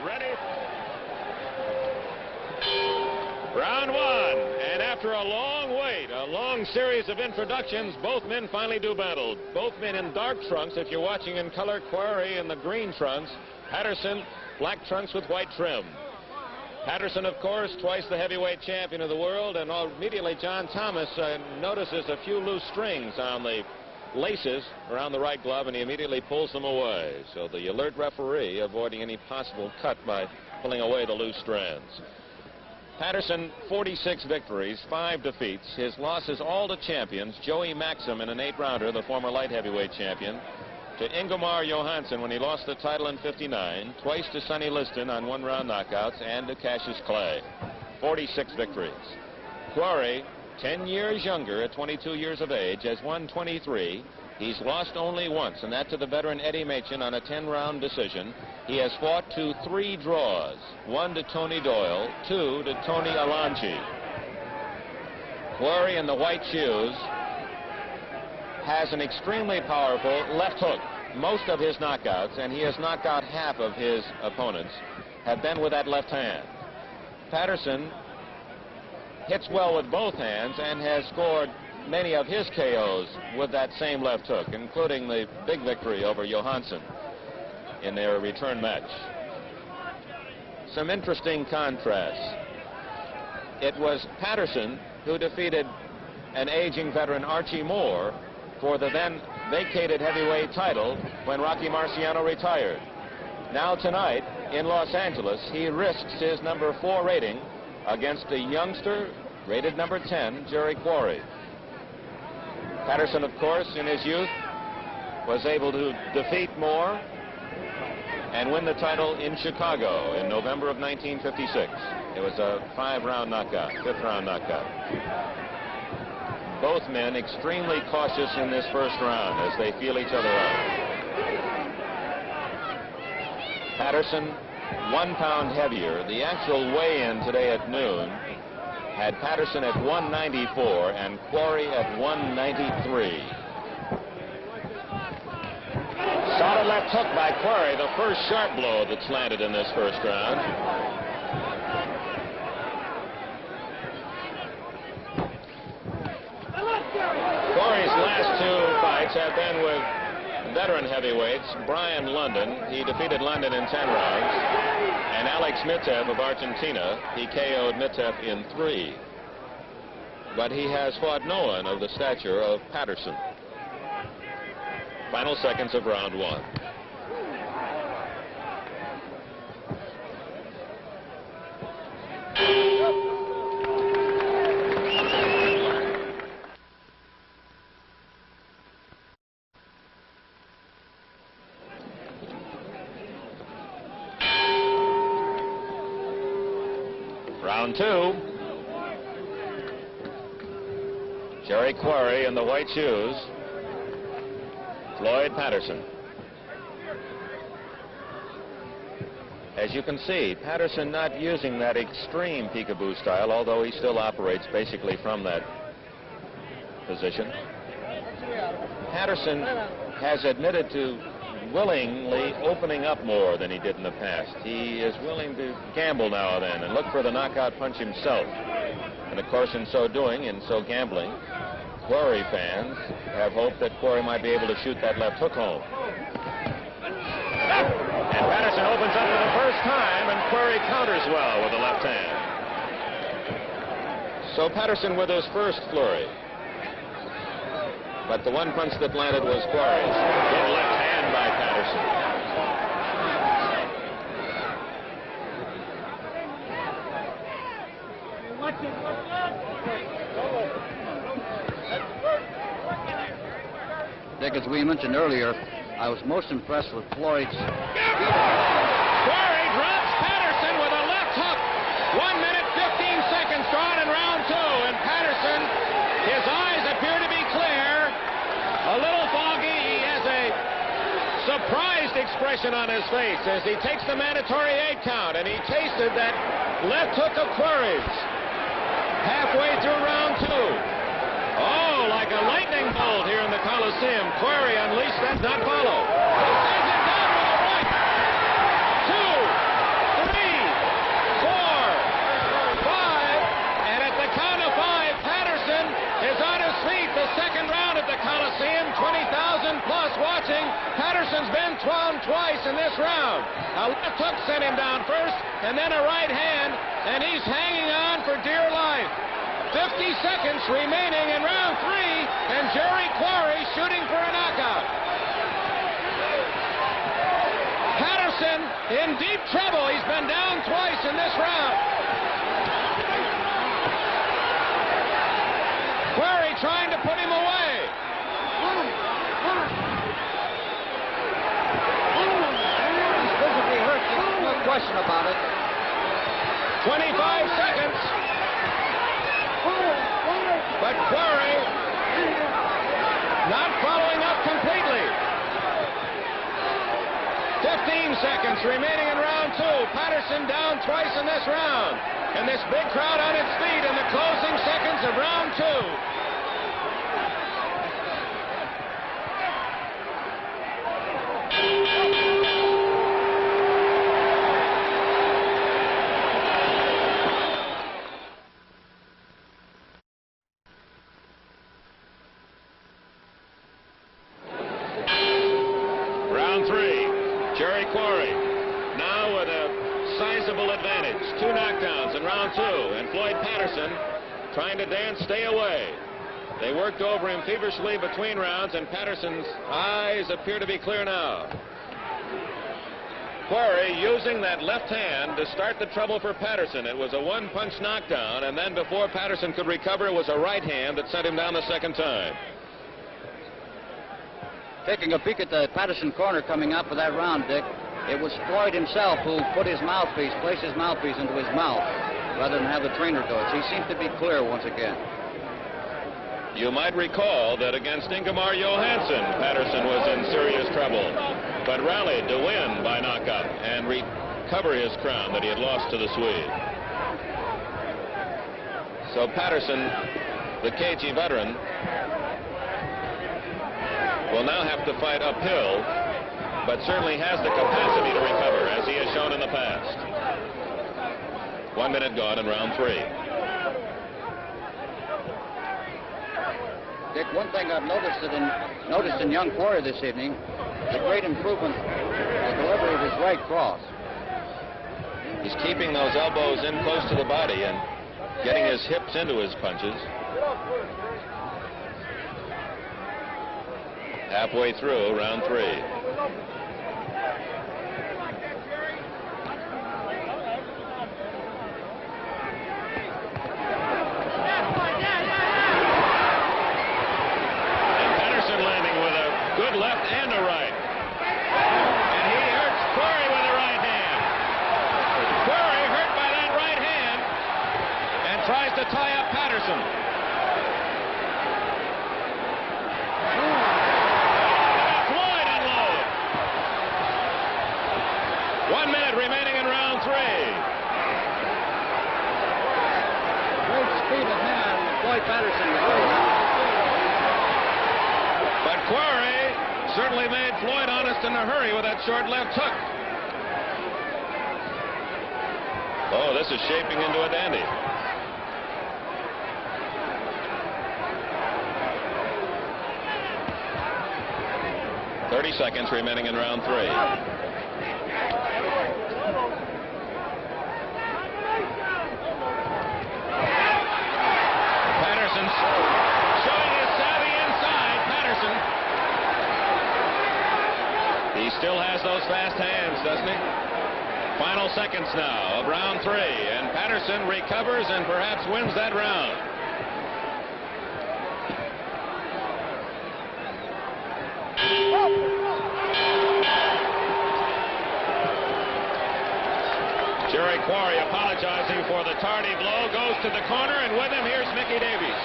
Ready? Round one. And after a long wait, a long series of introductions, both men finally do battle. Both men in dark trunks. If you're watching in color, Quarry in the green trunks. Patterson, black trunks with white trim. Patterson, of course, twice the heavyweight champion of the world, and immediately John Thomas notices a few loose strings on the laces around the right glove, and he immediately pulls them away. So the alert referee avoiding any possible cut by pulling away the loose strands. Patterson, 46 victories, 5 defeats. His losses all to champions. Joey Maxim in an 8-rounder, the former light heavyweight champion. To Ingemar Johansson when he lost the title in '59, twice to Sonny Liston on 1-round knockouts, and to Cassius Clay. 46 victories. Quarry, 10 years younger at 22 years of age, has won 23. He's lost only once, and that to the veteran Eddie Machen on a 10-round decision. He has fought to 3 draws, 1 to Tony Doyle, 2 to Tony Alanchi. Quarry in the white shoes has an extremely powerful left hook. Most of his knockouts, and he has knocked out half of his opponents, have been with that left hand. Patterson hits well with both hands and has scored many of his KOs with that same left hook, including the big victory over Johansson in their return match. Some interesting contrasts. It was Patterson who defeated an aging veteran, Archie Moore, for the then vacated heavyweight title when Rocky Marciano retired. Now tonight in Los Angeles, he risks his number 4 rating against a youngster rated number 10, Jerry Quarry. Patterson, of course, in his youth was able to defeat Moore and win the title in Chicago in November of 1956. It was a 5-round knockout, 5th-round knockout. Both men extremely cautious in this first round as they feel each other out. Patterson, 1 pound heavier. The actual weigh-in today at noon had Patterson at 194 and Quarry at 193. Solid left hook by Quarry, the first sharp blow that's landed in this first round. Quarry's last 2 fights have been with veteran heavyweights. Brian London, he defeated London in 10 rounds. And Alex Mitev of Argentina, he KO'd Mitev in 3. But he has fought no one of the stature of Patterson. Final seconds of round 1. Round 2. Jerry Quarry in the white shoes. Floyd Patterson. As you can see, Patterson not using that extreme peekaboo style, although he still operates basically from that position. Patterson has admitted to willingly opening up more than he did in the past. He is willing to gamble now and then and look for the knockout punch himself. And of course, in so doing, in so gambling, Quarry fans have hoped that Quarry might be able to shoot that left hook home. And Patterson opens up for the first time, and Quarry counters well with the left hand. So Patterson with his first flurry. But the one punch that landed was Quarry's. Good left hand by Patterson. Dick, as we mentioned earlier, I was most impressed with Floyd's. Quarry drops Patterson with a left hook. 1 minute, 15 seconds gone in round 2. And Patterson, his eyes appear to be clear. A little foggy. He has a surprised expression on his face as he takes the mandatory 8 count. And he tasted that left hook of Quarry's halfway through round 2. Oh, like a lightning bolt here in the Coliseum. Quarry unleashed that, not follow. He sends it down with a right. 2, Patterson's been thrown twice in this round. A left hook sent him down first, and then a right hand, and he's hanging on for dear life. 50 seconds remaining in round 3, and Jerry Quarry shooting for a knockout. Patterson in deep trouble. He's been down twice in this round. Quarry trying to put him away. He's physically hurt. There's no question about it. 25 seconds. But Quarry not following up completely. 15 seconds remaining in round 2. Patterson down twice in this round. And this big crowd on its feet in the closing seconds of round 2. Round 3, Jerry Quarry now with a sizable advantage. 2 knockdowns in round 2, and Floyd Patterson trying to dance stay away. They worked over him feverishly between rounds, and Patterson's eyes appear to be clear now. Quarry using that left hand to start the trouble for Patterson. It was a one-punch knockdown, and then before Patterson could recover, it was a right hand that sent him down the second time. Taking a peek at the Patterson corner coming up for that round, Dick, it was Floyd himself who put his mouthpiece, placed his mouthpiece into his mouth, rather than have the trainer do it. He seemed to be clear once again. You might recall that against Ingemar Johansson, Patterson was in serious trouble, but rallied to win by knockout and recover his crown that he had lost to the Swede. So Patterson, the cagey veteran, will now have to fight uphill, but certainly has the capacity to recover, as he has shown in the past. 1 minute gone in round 3. Dick, one thing I've noticed in young Quarry this evening, the great improvement in the delivery of his right cross. He's keeping those elbows in close to the body and getting his hips into his punches. Halfway through round 3. Left and a right. And he hurts Quarry with a right hand. Quarry hurt by that right hand and tries to tie up Patterson. Floyd unload. 1 minute remaining in round 3. Great speed of hand, Floyd Patterson. But Quarry certainly made Floyd honest in a hurry with that short left hook. Oh, this is shaping into a dandy. Seconds remaining in round 3. Patterson showing his savvy inside. Patterson. He still has those fast hands, doesn't he? Final seconds now of round 3, and Patterson recovers and perhaps wins that round. Jerry Quarry apologizing for the tardy blow, goes to the corner, and with him here's Mickey Davies.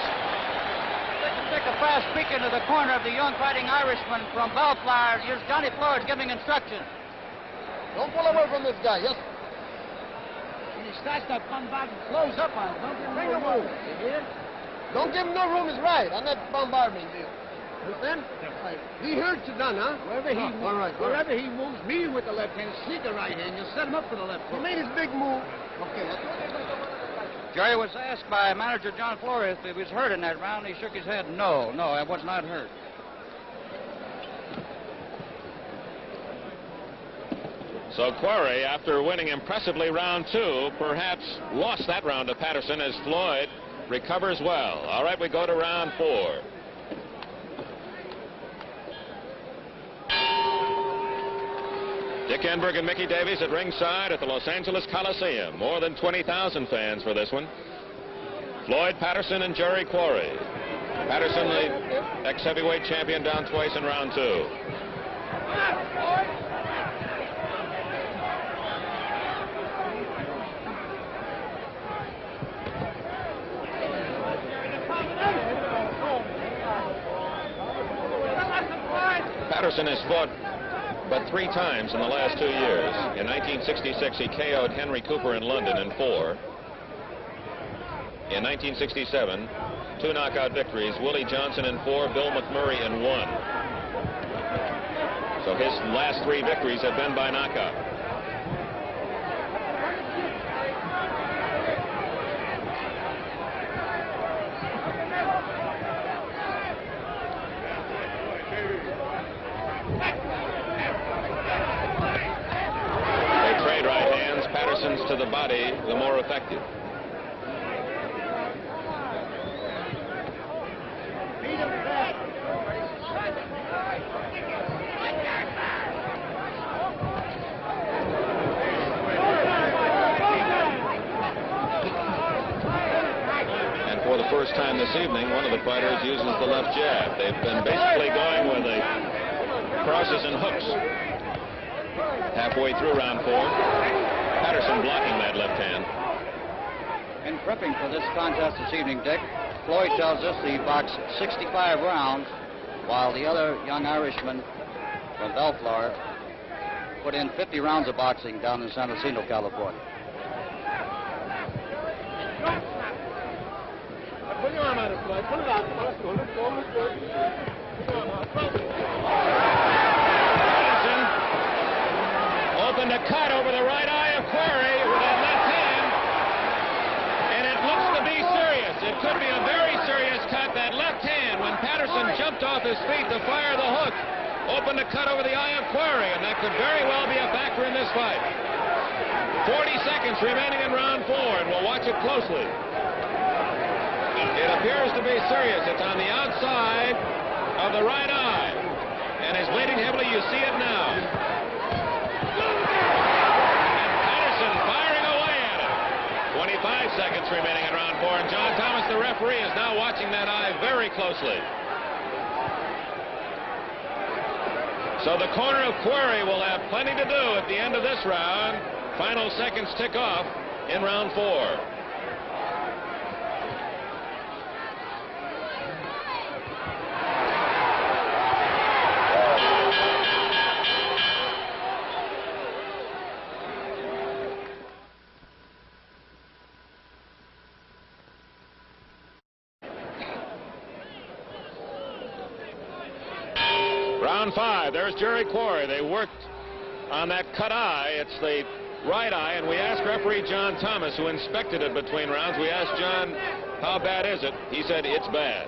Take a fast peek into the corner of the young fighting Irishman from Bellflower. Here's Johnny Floyd giving instructions. Don't pull away from this guy, yes? When he starts to bombard and close up on him, don't give him no room. You hear? Don't give him no room is right on that bombardment deal. Understand? Right. He hurts you done, huh? Wherever he moves, wherever he moves, meet him with the left hand, sneak a right hand, you'll set him up for the left hand. He made his big move. Okay, that's what Jerry was asked by manager John Flores if he was hurt in that round. He shook his head. No, I was not hurt. So Quarry, after winning impressively round 2, perhaps lost that round to Patterson as Floyd recovers well. All right, we go to round 4. Dick Enberg and Mickey Davies at ringside at the Los Angeles Coliseum. More than 20,000 fans for this one. Floyd Patterson and Jerry Quarry. Patterson, the ex-heavyweight champion, down twice in round 2. Patterson has fought but 3 times in the last 2 years. In 1966, he KO'd Henry Cooper in London in 4. In 1967, 2 knockout victories, Willie Johnson in 4, Bill McMurray in 1. So his last 3 victories have been by knockout. They trade right hands. Patterson's to the body, the more effective. For the first time this evening, one of the fighters uses the left jab. They've been basically going with the crosses and hooks. Halfway through round 4, Patterson blocking that left hand. In prepping for this contest this evening, Dick, Floyd tells us that he boxed 65 rounds, while the other young Irishman from Bellflower put in 50 rounds of boxing down in San Jacinto, California. Patterson opened a cut over the right eye of Quarry with that left hand, and it looks to be serious. It could be a very serious cut. That left hand, when Patterson jumped off his feet to fire the hook, opened a cut over the eye of Quarry, and that could very well be a factor in this fight. 40 seconds remaining in round 4, and we'll watch it closely. It appears to be serious. It's on the outside of the right eye, and is bleeding heavily. You see it now. And Patterson firing away at it. 25 seconds remaining in round 4, and John Thomas, the referee, is now watching that eye very closely. So the corner of Quarry will have plenty to do at the end of this round. Final seconds tick off in round 4. Round 5, there's Jerry Quarry. They worked on that cut eye. It's the right eye, and we asked referee John Thomas, who inspected it between rounds. We asked John, how bad is it? He said, it's bad.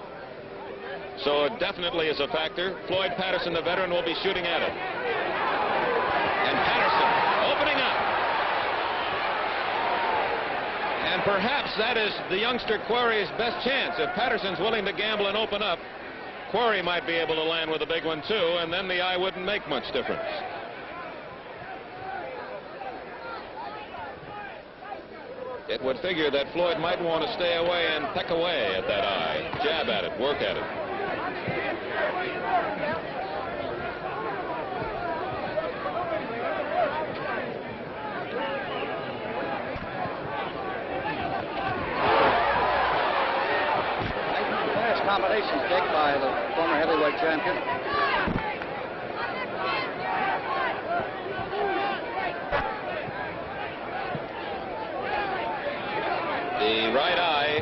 So it definitely is a factor. Floyd Patterson, the veteran, will be shooting at it. And Patterson opening up. And perhaps that is the youngster Quarry's best chance. If Patterson's willing to gamble and open up, Quarry might be able to land with a big one, too, and then the eye wouldn't make much difference. It would figure that Floyd might want to stay away and peck away at that eye, jab at it, work at it. Accommodations, Dick, by the former heavyweight champion. The right eye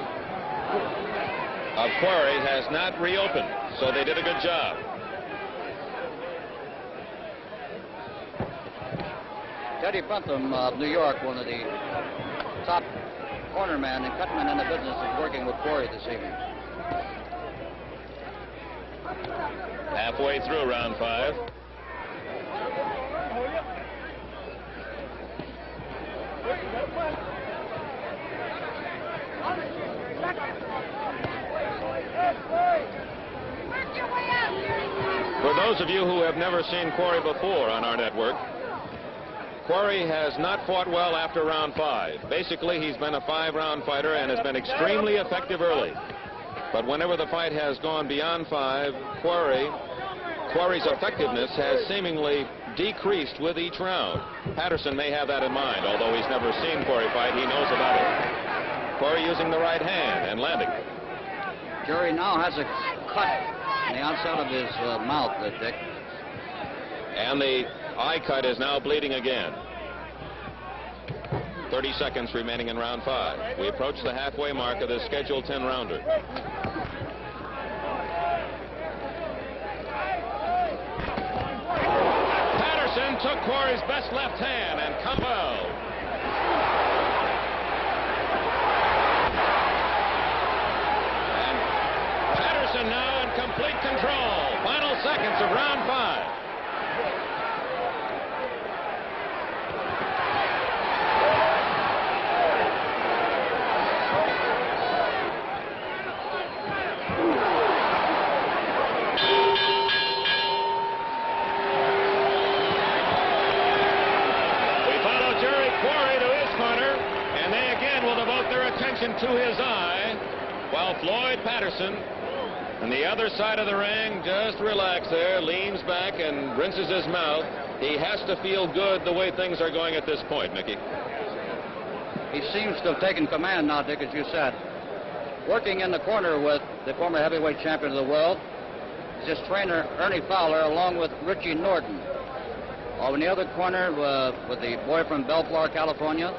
of Quarry has not reopened, so they did a good job. Teddy Bentham of New York, one of the top cornermen and cutmen in the business, is working with Quarry this evening. Halfway through round 5. For those of you who have never seen Quarry before on our network, Quarry has not fought well after round 5. Basically, he's been a 5-round fighter and has been extremely effective early. But whenever the fight has gone beyond 5, Quarry's effectiveness has seemingly decreased with each round. Patterson may have that in mind, although he's never seen Quarry fight. He knows about it. Quarry using the right hand and landing. Jerry now has a cut on the outside of his mouth, Dick. And the eye cut is now bleeding again. 30 seconds remaining in round 5. We approach the halfway mark of this scheduled 10-rounder. Patterson took Quarry's best left hand and come well. And Patterson now in complete control. Final seconds of round 5. To his eye, while Floyd Patterson on the other side of the ring just relaxed there, leans back and rinses his mouth. He has to feel good the way things are going at this point, Mickey. He seems to have taken command now, Dick, as you said. Working in the corner with the former heavyweight champion of the world is his trainer, Ernie Fowler, along with Richie Norton. While in the other corner with the boy from Bellflower, California,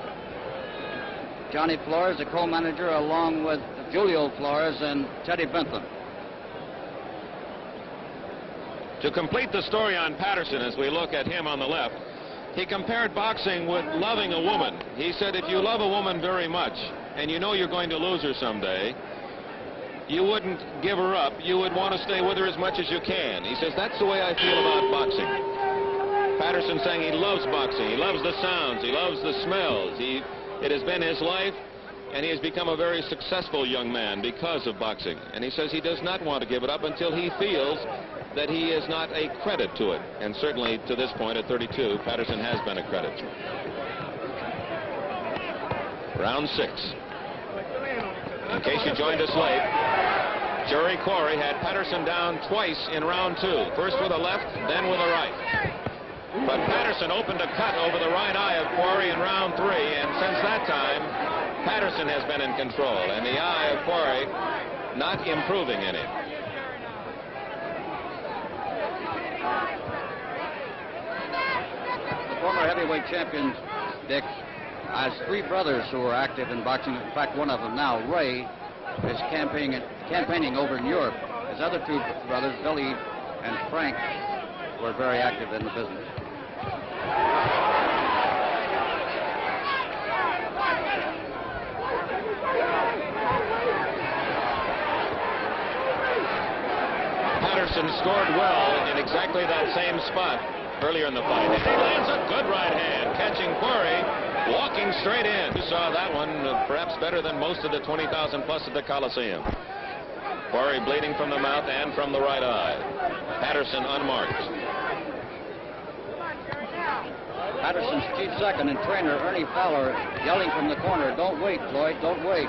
Johnny Flores, the co-manager, along with Julio Flores and Teddy Bentham. To complete the story on Patterson, as we look at him on the left, he compared boxing with loving a woman. He said if you love a woman very much and you know you're going to lose her someday, you wouldn't give her up. You would want to stay with her as much as you can. He says that's the way I feel about boxing. Patterson saying he loves boxing. He loves the sounds. He loves the smells. It has been his life, and he has become a very successful young man because of boxing. And he says he does not want to give it up until he feels that he is not a credit to it. And certainly to this point at 32, Patterson has been a credit. Round 6. In case you joined us late, Jerry Quarry had Patterson down twice in round 2. First with a left, then with a right. But Patterson opened a cut over the right eye of Quarry in round 3, and since that time, Patterson has been in control, and the eye of Quarry not improving any. The former heavyweight champion, Dick, has 3 brothers who are active in boxing. In fact, one of them now, Ray, is campaigning over in Europe. His other 2 brothers, Billy and Frank, were very active in the business. Patterson scored well in exactly that same spot earlier in the fight. And he lands a good right hand, catching Quarry, walking straight in. You saw that one perhaps better than most of the 20,000 plus at the Coliseum. Quarry bleeding from the mouth and from the right eye. Patterson unmarked. Patterson's chief second and trainer, Ernie Fowler, yelling from the corner, "Don't wait, Floyd, don't wait."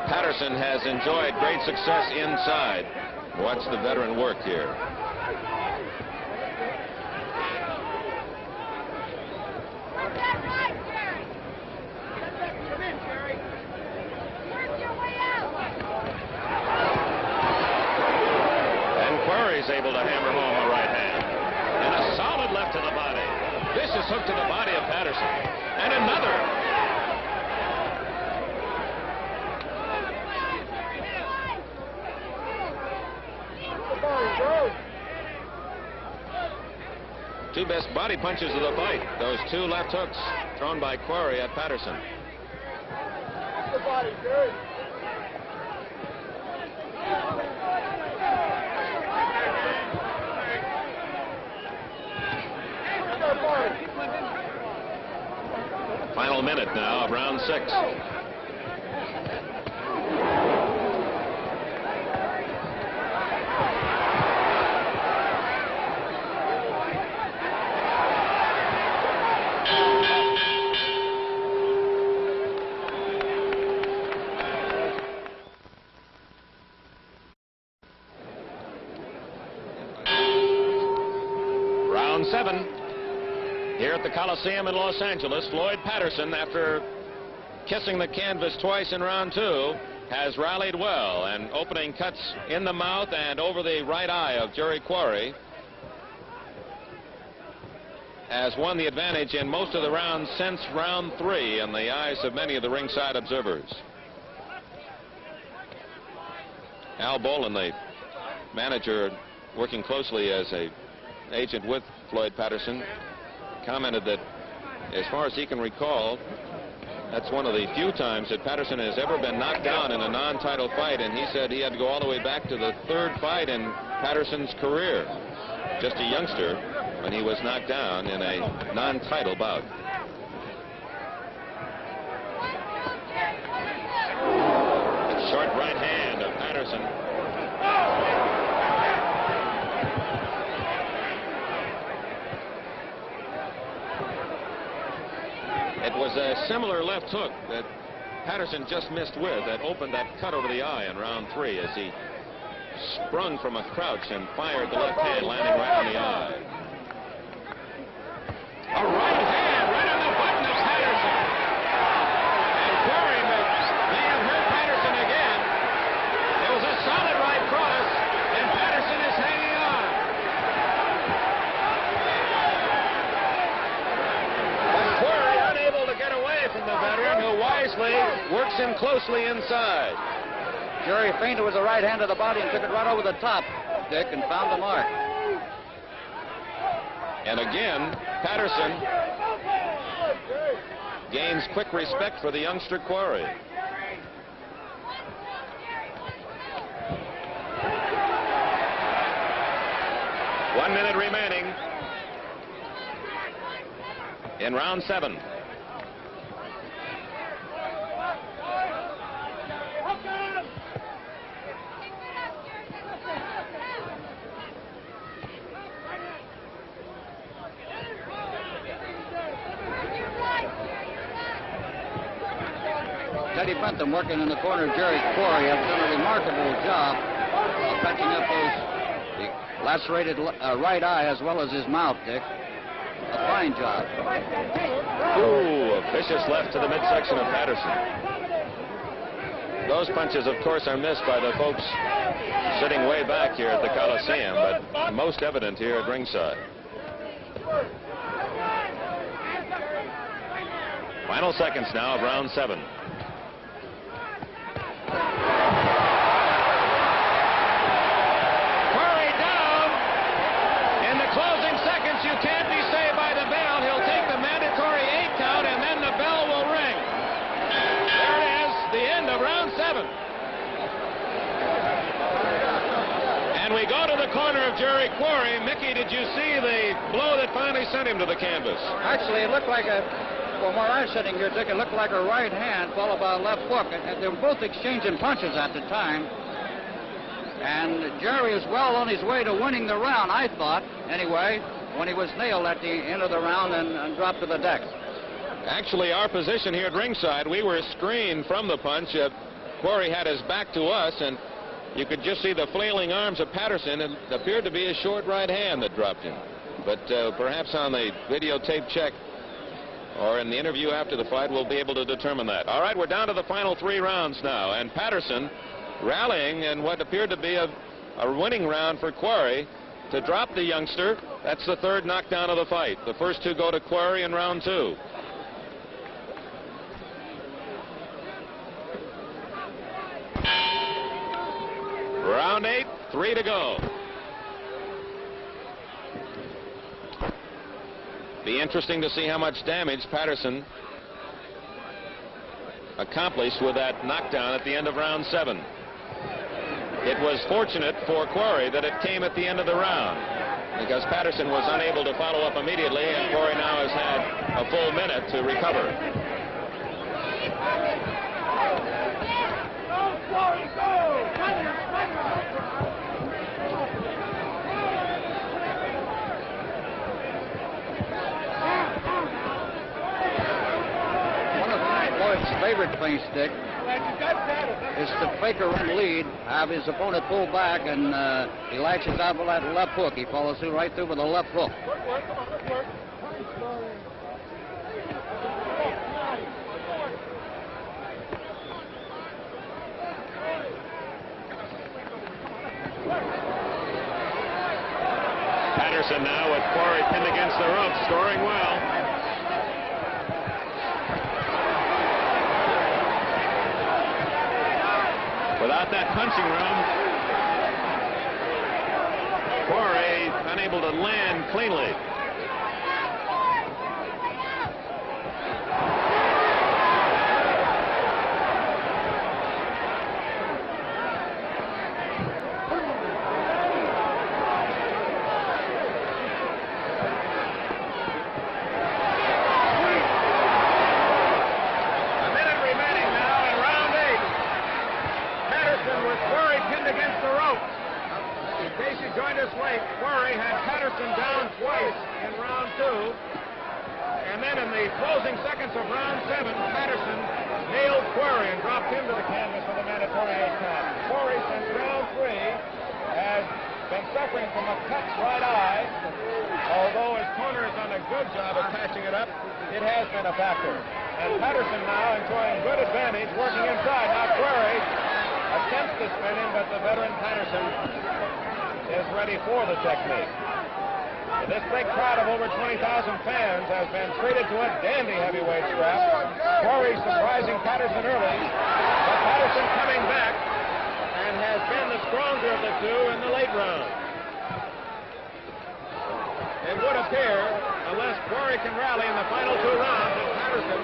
Patterson has enjoyed great success inside. Watch the veteran work here. Able to hammer home a right hand. And a solid left to the body. Vicious hook to the body of Patterson. And another. Two best body punches of the fight. Those 2 left hooks thrown by Quarry at Patterson. Final minute now of round 6. Round 7. Here at the Coliseum in Los Angeles, Floyd Patterson, after kissing the canvas twice in round 2, has rallied well, and opening cuts in the mouth and over the right eye of Jerry Quarry, has won the advantage in most of the rounds since round 3 in the eyes of many of the ringside observers. Al Bolin, the manager working closely as an agent with Floyd Patterson, commented that as far as he can recall, that's one of the few times that Patterson has ever been knocked down in a non-title fight, and he said he had to go all the way back to the 3rd fight in Patterson's career, just a youngster, when he was knocked down in a non-title bout. Short right hand of Patterson. It was a similar left hook that Patterson just missed with that opened that cut over the eye in round 3 as he sprung from a crouch and fired the left hand, landing right on the eye. A right hand right on the button of Patterson. And Quarry may have hurt Patterson again. It was a solid right cross, and Patterson is hanging on. Quarry unable to get away from the veteran, who wisely works him closely inside. Jerry feinted with the right hand to the body and took it right over the top, Dick, and found the mark. And again, Patterson gains quick respect for the youngster Quarry. One minute remaining in round 7. Teddy Bentham, working in the corner of Jerry Quarry, has done a remarkable job of patching up the lacerated right eye as well as his mouth, Dick. A fine job. Ooh, a vicious left to the midsection of Patterson. Those punches, of course, are missed by the folks sitting way back here at the Coliseum, but most evident here at ringside. Final seconds now of round 7. Quarry down. In the closing seconds, you can't be saved by the bell. He'll take the mandatory 8 count, and then the bell will ring. There it is, the end of round 7. And we go to the corner of Jerry Quarry. Mickey, did you see the blow that finally sent him to the canvas? Actually, it looked like from where I'm sitting here, Dick, it looked like a right hand followed by a left hook. And they were both exchanging punches at the time. And Jerry is well on his way to winning the round, I thought, anyway, when he was nailed at the end of the round and dropped to the deck. Actually, our position here at ringside, we were screened from the punch. Quarry had his back to us, and you could just see the flailing arms of Patterson. It appeared to be a short right hand that dropped him. But perhaps on the videotape check or in the interview after the fight, we'll be able to determine that. All right, we're down to the final 3 rounds now, and Patterson rallying in what appeared to be a winning round for Quarry to drop the youngster. That's the 3rd knockdown of the fight. The first 2 go to Quarry in round 2. Round 8, 3 to go. Be interesting to see how much damage Patterson accomplished with that knockdown at the end of round 7. It was fortunate for Quarry that it came at the end of the round, because Patterson was unable to follow up immediately, and Quarry now has had a full minute to recover. One of Floyd's favorite things, Dick, is to fake a run lead, have his opponent pull back, and he latches out with that left hook. He follows through right through with a left hook. Patterson now with Quarry pinned against the rope, scoring well. Without that punching room, Quarry unable to land cleanly. Joined us late. Quarry had Patterson down twice in round 2. And then in the closing seconds of round 7, Patterson nailed Quarry and dropped him to the canvas with a mandatory 8 count. Quarry, since round 3, has been suffering from a cut right eye. Although his corner has done a good job of patching it up, it has been a factor. And Patterson now enjoying good advantage, working inside. Now Quarry attempts to spin him, but the veteran Patterson is ready for the technique. This big crowd of over 20,000 fans has been treated to a dandy heavyweight scrap. Quarry surprising Patterson early, but Patterson coming back and has been the stronger of the two in the late round. It would appear, unless Quarry can rally in the final 2 rounds, that Patterson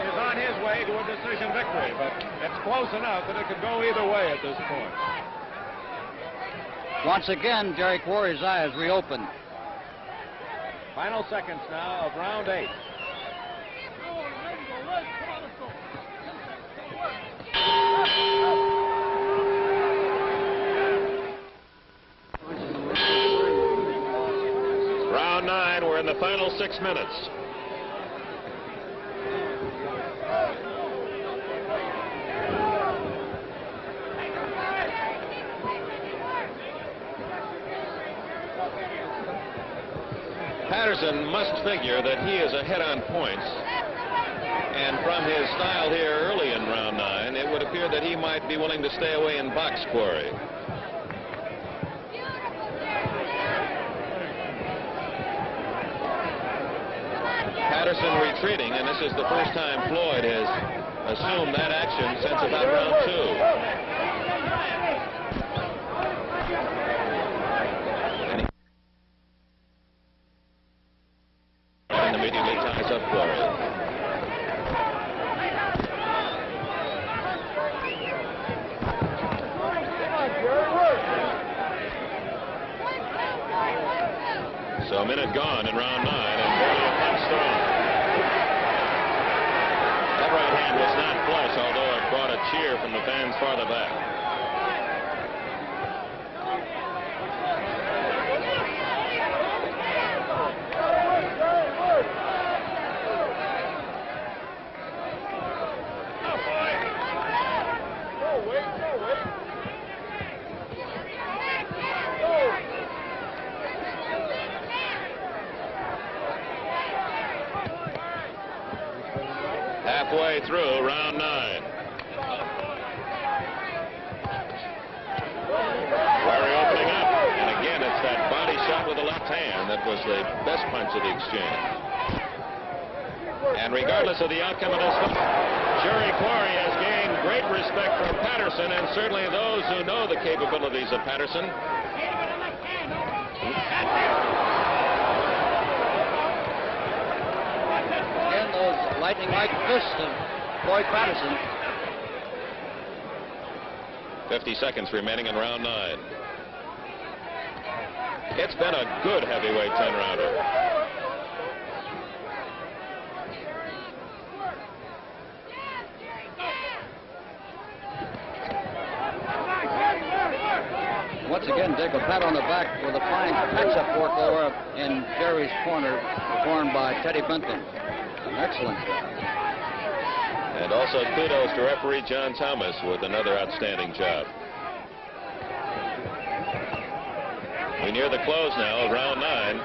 is on his way to a decision victory, but it's close enough that it could go either way at this point. Once again, Jerry Quarry's eye is reopened. Final seconds now of round 8. Round 9, we're in the final 6 minutes. Patterson must figure that he is ahead on points, and from his style here early in round 9, it would appear that he might be willing to stay away and box Quarry. Patterson retreating, and this is the first time Floyd has assumed that action since about round 2. Immediately ties up Quarry. So a minute gone in round 9, and Quarry punch strong. That right hand was not flush, although it brought a cheer from the fans farther back. Halfway through round 9. Quarry opening up, and again it's that body shot with the left hand that was the best punch of the exchange. And regardless of the outcome of this fight, Jerry Quarry has gained great respect from Patterson, and certainly those who know the capabilities of Patterson. Lightning-like fists of Floyd Patterson. 50 seconds remaining in round 9. It's been a good heavyweight 10-rounder. Once again, Dick, a pat on the back with a fine catch-up work over in Jerry's corner, performed by Teddy Benton. An excellent job. And also kudos to referee John Thomas with another outstanding job. We near the close now of round 9.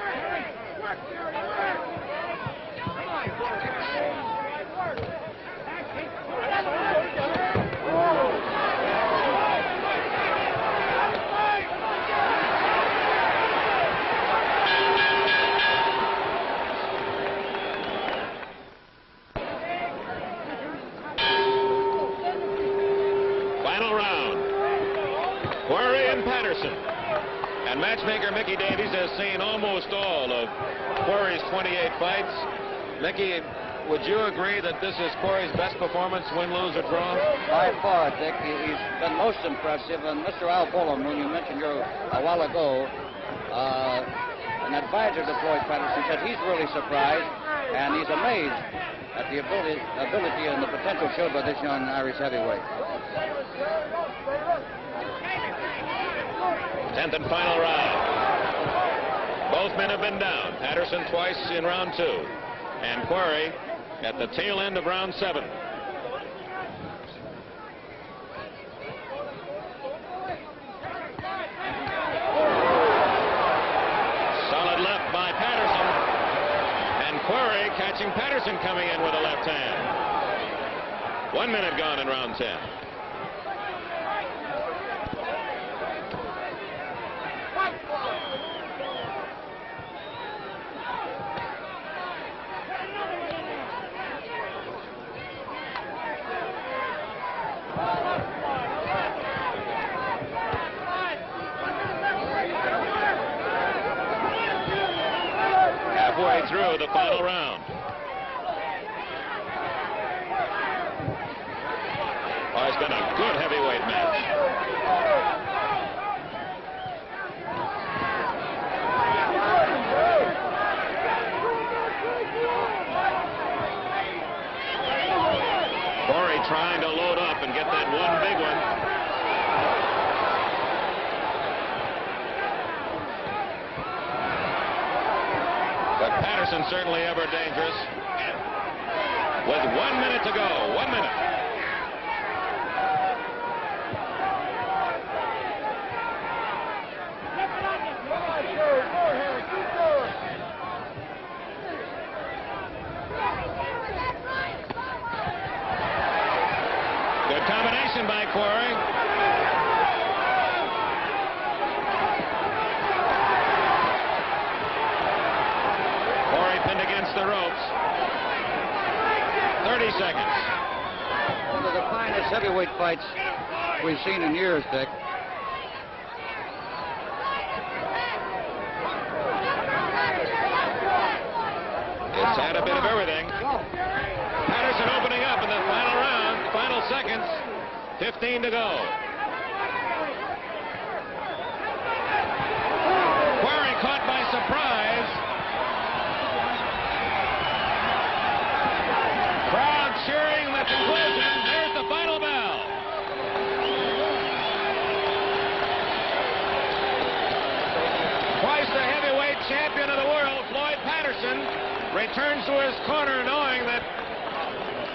Quarry and Patterson. And matchmaker Mickey Davies has seen almost all of Quarry's 28 fights. Mickey, would you agree that this is Quarry's best performance, win, lose, or draw? By far, Dick. He's been most impressive. And Mr. Al Bullen, whom you mentioned a while ago, an advisor to Floyd Patterson, said he's really surprised and he's amazed at the ability and the potential showed by this young Irish heavyweight. 10th and final round. Both men have been down. Patterson twice in round 2. And Quarry at the tail end of round 7. Solid left by Patterson. And Quarry catching Patterson coming in with a left hand. 1 minute gone in round 10. Halfway through the final round. Oh, it's been a good heavyweight match. Quarry trying to load up and get that one big one. But Patterson certainly ever dangerous. With 1 minute to go. 1 minute. Good combination by Quarry. Quarry pinned against the ropes. 30 seconds. One of the finest heavyweight fights we've seen in years, Dick. It's had a bit of everything. Patterson opening up in the final round, final seconds, 15 to go. Quarry caught by surprise. Crowd cheering the conclusion. There's the final bell. Twice the heavyweight champion of the world, Floyd Patterson, returns to his corner knowing that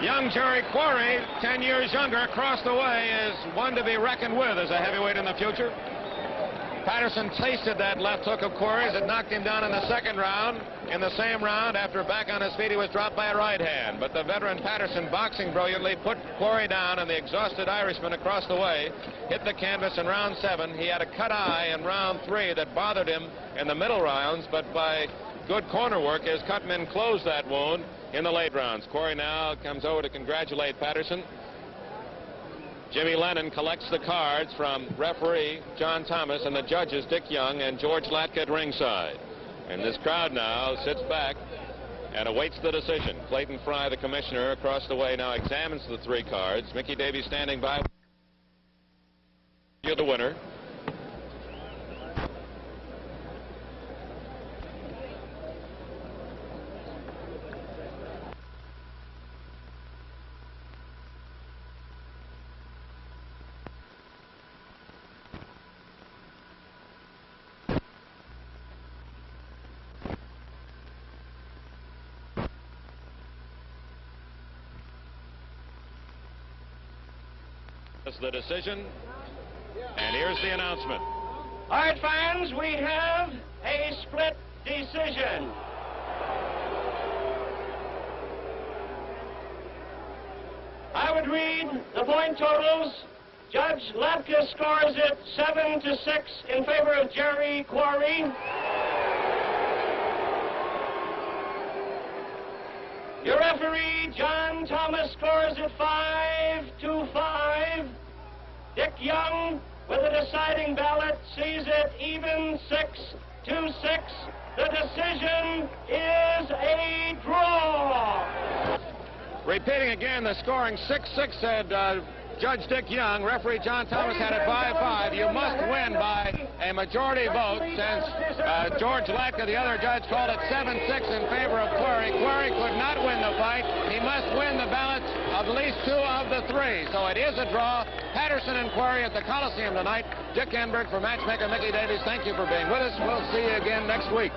young Jerry Quarry, 10 years younger, across the way, is one to be reckoned with as a heavyweight in the future. Patterson tasted that left hook of Quarry's. It knocked him down in the second round. In the same round, after back on his feet, he was dropped by a right hand. But the veteran Patterson, boxing brilliantly, put Quarry down, and the exhausted Irishman across the way hit the canvas in round 7. He had a cut eye in round 3 that bothered him in the middle rounds, but by good corner work, his cutmen closed that wound in the late rounds. Quarry now comes over to congratulate Patterson. Jimmy Lennon collects the cards from referee John Thomas and the judges Dick Young and George Latka at ringside. And this crowd now sits back and awaits the decision. Clayton Fry, the commissioner, across the way now examines the 3 cards. Mickey Davies standing by. You're the winner. That's the decision. And here's the announcement. All right, fans, we have a split decision. I would read the point totals. Judge Latka scores it 7-6 in favor of Jerry Quarry. Your referee, John Thomas, scores it 5-5. Dick Young, with a deciding ballot, sees it even 6-6. The decision is a draw. Repeating again, the scoring 6-6, said Judge Dick Young. Referee John Thomas had it 5-5. You must win by a majority vote, since George Latka, the other judge, called it 7-6 in favor of Quarry. Quarry could not win the fight. He must win the ballots of at least 2 of the 3. So it is a draw. Patterson and Quarry at the Coliseum tonight. Dick Enberg for matchmaker Mickey Davies, thank you for being with us. We'll see you again next week.